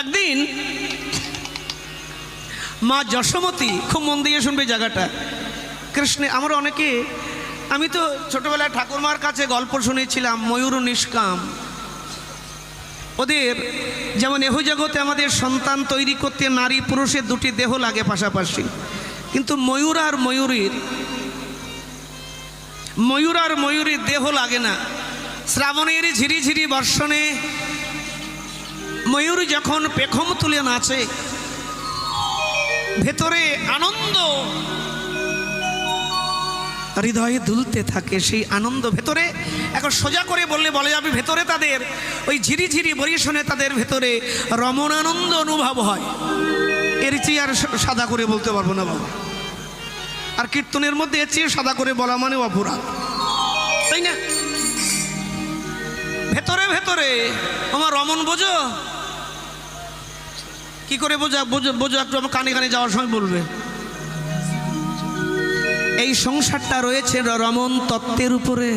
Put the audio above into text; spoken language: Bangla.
একদিন মা যশোমতী, খুব মন দিয়ে শুনবে জায়গাটা, কৃষ্ণে আমরা অনেকে, আমি তো ছোটবেলায় ঠাকুরমার কাছে গল্প শুনেছিলাম ময়ূর নিষ্কাম। ওদের যেমন এহ জগতে আমাদের সন্তান তৈরি করতে নারী পুরুষের দুটি দেহ লাগে পাশাপাশি, কিন্তু ময়ূর আর ময়ূরের দেহ লাগে না। শ্রাবণের ঝিরিঝিরি বর্ষণে ময়ূর যখন পেখম তুলে নাচে, ভেতরে আনন্দ হৃদয়ে দুলতে থাকে। সেই আনন্দ ভেতরে এখন সোজা করে বলা যাবে, ভেতরে তাদের ওই ঝিরিঝিরি বর্ষণে তাদের ভেতরে রমণানন্দ অনুভব হয়। এর চেয়ে আর সাদা করে বলতে পারবো না বাবা। আর কীর্তনের মধ্যে এর চেয়ে সাদা করে বলা মানে অপরাধ, তাই না? ভেতরে ভেতরে আমার রমণ বোঝো, কি করে বোঝো একটু আমার কানে কানে যাওয়ার সময় বলবে। এই সংসারটা রয়েছে রমণ তত্ত্বের উপরে।